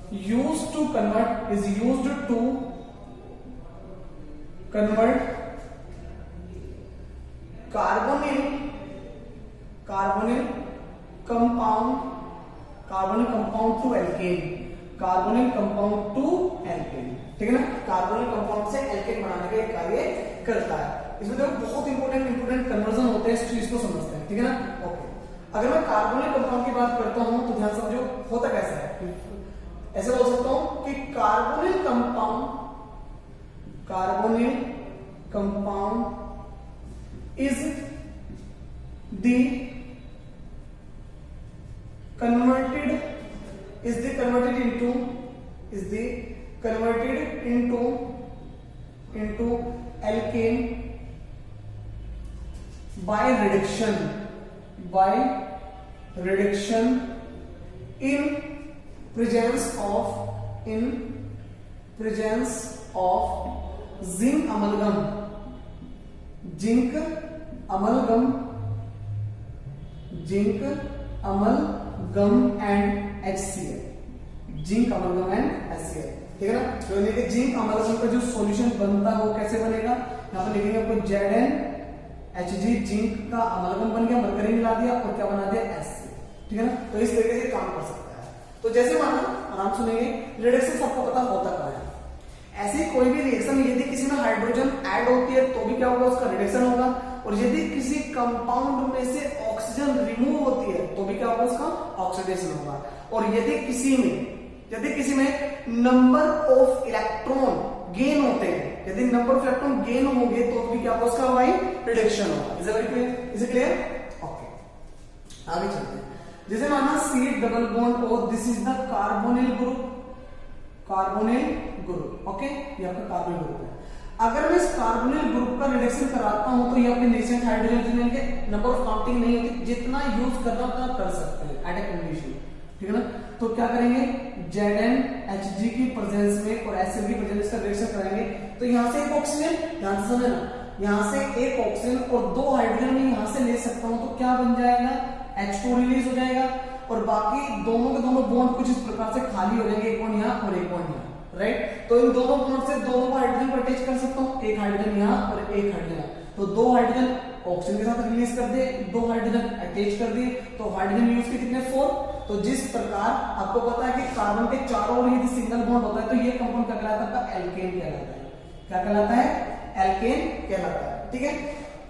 used to convert carbonyl compound to alkane, carbonyl compound to alkane, ठीक है ना, कार्बोनिल कंपाउंड से एल्केन बनाने का कार्य करता है। इसमें देखो बहुत इंपोर्टेंट कन्वर्जन होते हैं, इस चीज को समझते हैं, ठीक है ना। ओके, अगर मैं कार्बोनिल कंपाउंड की बात करता हूं तो ध्यान समझो होता कैसा है, ऐसे बोल सकता हूं कि carbonyl compound is the converted into alkane by reduction in presence of zinc amalgam and HCl, zinc amalgam and HCl, ठीक है ना। तो ये जिंक अमलगम का जो सॉल्यूशन बनता है वो कैसे बनेगा, यहाँ पर लिखेंगे आपको ZnHg, जिंक का अमलगम बन गया, मरकरी मिला दिया और क्या बना दिया HCl, ठीक है ना। तो इस तरीके से काम कर सकता है। तो जैसे मानो आराम सुनेंगे, रिडक्शन सबको पता होता क्या है। ऐसी कोई भी रिएक्शन यदि किसी में हाइड्रोजन ऐड होती है तो भी क्या होगा, उसका रिडक्शन होगा, और यदि किसी कंपाउंड में से ऑक्सीजन रिमूव होती है तो भी क्या होगा, उसका ऑक्सीडेशन होगा। और यदि किसी में नंबर ऑफ इलेक्ट्रॉन गेन होते हैं, यदि नंबर ऑफ इलेक्ट्रॉन गेन होंगे तो भी क्या होगा, उसका भाई रिडक्शन होगा। Is it clear? ओके, आगे चलते हैं। जैसे माना C double bond O, this is the carbonyl group, okay, ये आपका कार्बोनिल ग्रुप है। अगर मैं इस कार्बोनिल ग्रुप का रिडक्शन कराता हूं तो ये अपने नेसेंट हाइड्रोजन के नंबर ऑफ काउंटिंग नहीं होती, जितना यूज करना उतना कर सकते हैं एट ए कंडीशन, ठीक है ना। तो क्या करेंगे, ZnHg की प्रेजेंस में और HCl की प्रेजेंस का रिएक्शन कराएंगे। तो यहां से एक ऑक्सीजन, ध्यान से समझना, यहां से एक ऑक्सीजन और दो हाइड्रोजन में यहां से ले सकता हूं, तो क्या बन जाएगा, H2 रिलीज हो जाएगा, और बाकी दोनों के दोनों बॉन्ड कुछ इस प्रकार से खाली हो जाएंगे, एक बॉन्ड यहां और एक बॉन्ड यहां, राइट। तो इन दोनों बॉन्ड से दोनों को हाइड्रोजन को अटैच कर सकता हूं, एक हाइड्रोजन यहां और एक हाइड्रोजन यहां। तो दो हाइड्रोजन ऑक्सीजन के साथ रिलीज कर दे, दो हाइड्रोजन अटैच कर दिए, तो हाइड्रोजन यूज के कितने 4। तो जिस प्रकार आपको पता है कि कार्बन के चारों ओर यदि सिंगल बॉन्ड होता है तो ये कंपाउंड क्या कहलाता है, एल्केन कहलाता है। क्या कहलाता है? एल्केन कहलाता है। ठीक है,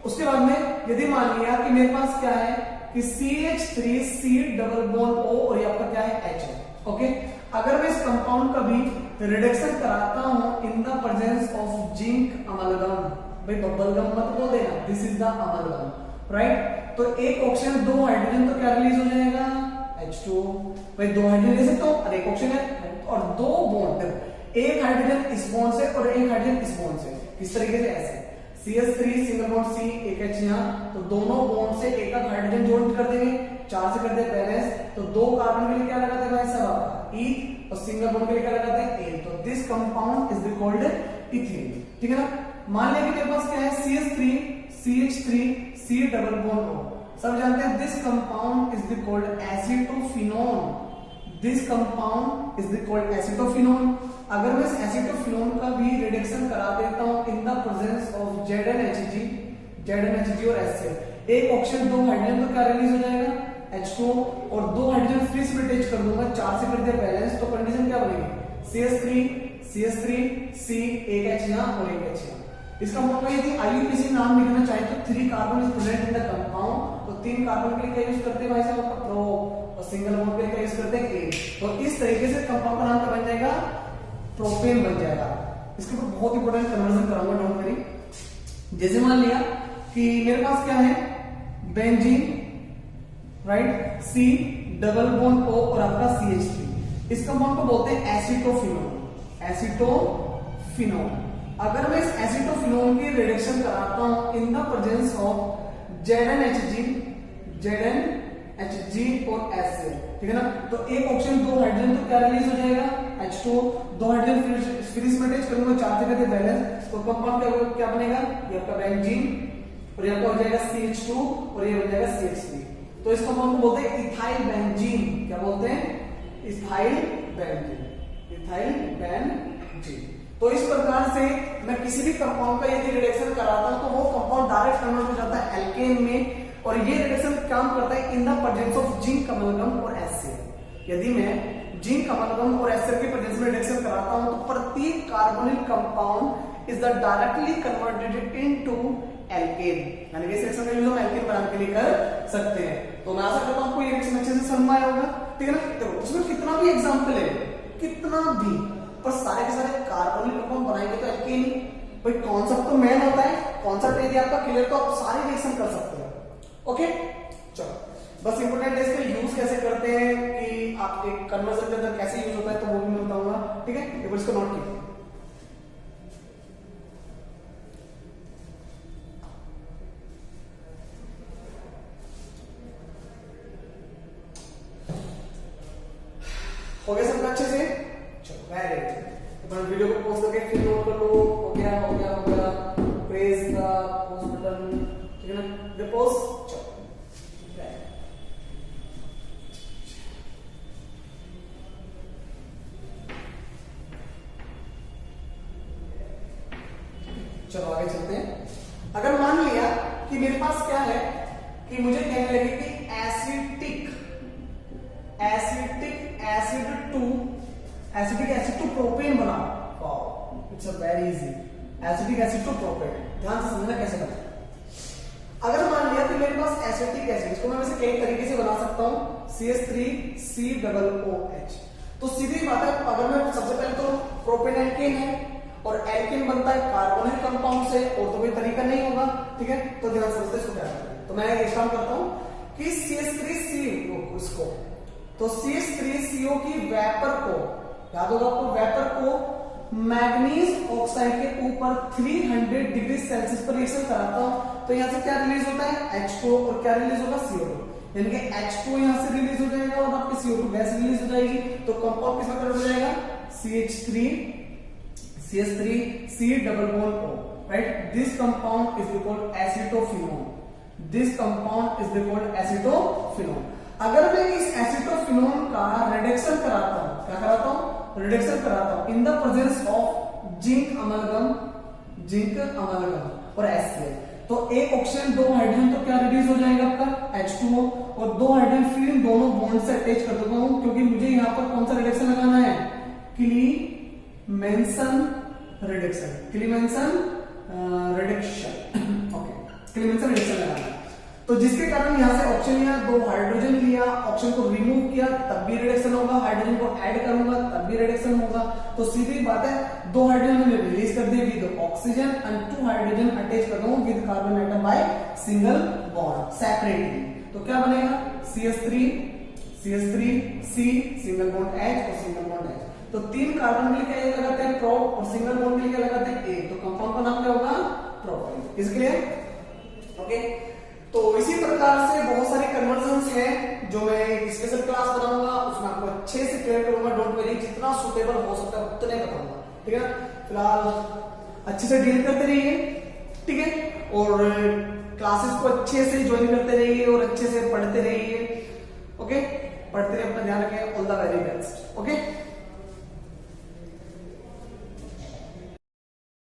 उसके बाद में यदि मान लिया कि मेरे पास क्या है कि CH3 C double bond O और ये आपका क्या है H है। ओके, अगर मैं इस कंपाउंड का भी रिडक्शन कराता हूं इन the presence of zinc amalgam, भाई बबल गम मत बोल देना, this is the amalgam, right. तो एक ऑक्सीजन, 2 हाइड्रोजन तो क्या रिलीज हो जाएगा? H2। भाई 2 हाइड्रोजन ले सकता हूं और एक ऑक्सीजन है और 2 बॉन्ड, एक हाइड्रोजन इस बॉन्ड से और एक हाइड्रोजन इस बॉन्ड से, किस तरीके से? ऐसे CH3 सिंगल बॉन्ड C, एक H यहाँ, तो दोनों बॉन्ड से एक हाइड्रोजन ज्वाइन कर देंगे, 4 से कर दे बैलेंस, तो 2 कार्बन के लिए क्या लगाते हैं भाई साहब? E, और सिंगल बॉन्ड के लिए क्या लगाते हैं? A। तो this compound is the called ethene. ठीक है ना। मान लिया कि मेरे पास क्या है CH3 CH3 C double bond O, सब जानते हैं this compound is the called acetophenone. This compound is the called acetophenone. अगर मैं इस एसिटोफिनोन का भी रिडक्शन करा देता हूं इन द प्रेजेंस ऑफ ZnHg और HCl, एक ऑक्सीजन 2 हाइड्रोजन तो क्या रिलीज हो जाएगा? H2, और 2 हाइड्रोजन फ्री से अटैच कर दूंगा, 4 से कर दिया बैलेंस, तो कंडीशन क्या बनेगी? CH3 C, एक H यहाँ और एक H यहाँ। इसका मतलब यदि IUPAC नाम लिखना चाहे तो 3 carbon is present in the compound, तो 3 कार्बन के लिए क्या यूज करते हैं भाई साहब? आपका प्रो, और सिंगल बॉन्ड के लिए क्या यूज करते हैं? A। तो इस तरीके से कंपाउंड का नाम क्या बन जाएगा? प्रोपेन बन जाएगा। इसके ऊपर बहुत इंपॉर्टेंट कन्वर्जन कराऊंगा, डोंट वरी। जैसे मान लिया कि मेरे पास क्या है? Benzene, right, C double bond O और आपका CH3, इस कंपाउंड को बोलते हैं एसिटोफिनोन। एसिटोफिनोन। अगर मैं इस एसिटोफिनोन की रिडक्शन कराता हूं इन द प्रेजेंस ऑफ ZnHg और HCl, ठीक है ना, तो एक ऑक्सीजन 2 हाइड्रोजन तो क्या रिलीज हो जाएगा? H2, 2 हाइड्रोजन फ्री से अटैच करूंगा, 4 से करते बैलेंस, तो कंपाउंड क्या बनेगा? ये आपका बेंजीन, और ये आपका हो जाएगा CH2 और ये हो जाएगा CH3। तो इस कंपाउंड को बोलते हैं इथाइल बेंजीन। क्या बोलते हैं? Ethyl benzene. Ethyl benzene. तो इस प्रकार से मैं किसी भी कंपाउंड का यदि रिडक्शन कराता हूं तो वो कंपाउंड डायरेक्ट कन्वर्ट हो जाता है एल्केन में, और ये रिडक्शन काम करता है in the presence of zinc amalgam और HCl। यदि मैं जिंक अमलगम और HCl के प्रेजेंस में रिडक्शन कराता हूं तो प्रत्येक carbonyl compound is the directly converted into alkane, यानी कि इस रिएक्शन का यूज हम एल्केन बनाने के लिए कर सकते हैं। तो मैं आशा करता हूं आपको ये रिएक्शन अच्छे से समझ में आया होगा। ठीक है ना। देखो उसमें कितना भी एग्जांपल है, कितना भी, पर सारे के सारे कार्बोनिल कंपाउंड बनाएंगे तो एल्केन ही। भाई कॉन्सेप्ट तो मेन होता है, कॉन्सेप्ट यदि आपका क्लियर तो आप सारे रिएक्शन कर सकते हैं। ओके, चलो बस इंपोर्टेंट है इसका यूज कैसे करते हैं कि आपके कन्वर्जन के अंदर कैसे यूज होता है, तो वो भी मैं बताऊंगा। ठीक है, एक बार इसको नोट कीजिए। हो गया सब अच्छे से? चलो वेरी गुड। तो वीडियो को पॉज करके फिर नोट कर लो। हो गया हो गया हो गया। प्रेस द पॉज बटन, ठीक है ना, द पॉज। चलो चलो आगे चलते हैं। अगर मान लिया कि मेरे पास क्या है कि मुझे कहने लगे कि एसिटिक एसिड टू प्रोपेन बनाओ। Wow, it's a very easy. Acetic acid to propane, ध्यान से समझना कैसे बनाना। अगर मान लिया कि मेरे पास एसिटिक एसिड, इसको मैं वैसे कई तरीके से बना सकता हूं, CH3COOH। तो सीधी बात है, अगर मैं सबसे पहले तो प्रोपेन एल्केन है और एल्केन बनता है कार्बोनिल कंपाउंड से, और तो कोई तरीका नहीं होगा। ठीक है, तो ध्यान से इसको क्या करते हैं। तो मैं एक काम करता हूं कि CH3CO इसको, तो CH3CO की वेपर को, याद होगा आपको, वेपर को मैग्नीज ऑक्साइड के ऊपर 300 डिग्री सेल्सियस पर रिएक्शन कराता हूं, तो यहां से क्या रिलीज होता है? H2, और क्या रिलीज होगा? CO2। यानी कि H2 यहां से रिलीज हो जाएगा और आपकी CO2 गैस रिलीज हो जाएगी। तो कंपाउंड किसमें कन्वर्ट हो जाएगा? CH3C double bond O, right. This compound is called acetophenone. This compound is called acetophenone. अगर मैं इस एसिटोफिनोन का रिडक्शन कराता हूं, क्या कराता हूं? रिडक्शन कराता हूं इन the presence of zinc amalgam और HCl, तो एक ऑक्सीजन 2 हाइड्रोजन तो क्या रिलीज हो जाएगा आपका? H2O, और 2 हाइड्रोजन फिर इन दोनों बॉन्ड से अटैच कर देता हूं, क्योंकि मुझे यहां पर कौन सा रिडक्शन लगाना है? क्लीमेंसन रिडक्शन, क्लीमेंसन रिडक्शन, ओके, क्लीमेंसन रिडक्शन लगाना है। तो जिसके कारण यहां से ऑप्शन लिया, 2 हाइड्रोजन लिया, ऑप्शन को रिमूव किया तब भी रिडक्शन होगा, हाइड्रोजन को ऐड करूंगा तब भी रिडक्शन होगा। तो सीधी बात है, 2 हाइड्रोजन मैंने रिलीज कर दिए with oxygen and 2 hydrogen attach कर दूंगा with carbon atom by single bond separately. तो क्या बनेगा, CH3 C, single bond H और सिंगल बॉन्ड H। तो 3 कार्बन मिलकर एक लगाते हैं प्रोप और सिंगल बॉन्ड मिलकर लगाते हैं एक, तो कंपाउंड का नाम क्या होगा, प्रोपाइल। Is clear? ओके, तो इसी प्रकार से बहुत सारे कन्वर्जन्स हैं जो मैं एक स्पेशल क्लास बनाऊंगा, उसमें आपको अच्छे से क्लियर करूंगा। डोंट वरी, जितना सुटेबल हो सकता है उतने बताऊंगा, ठीक है ना। फिलहाल अच्छे से डील करते रहिए, ठीक है, और क्लासेस को अच्छे से ज्वाइन करते रहिए और अच्छे से पढ़ते रहिए। ओके, पढ़ते रहिए, अपना ध्यान रखें। All the very best. Okay.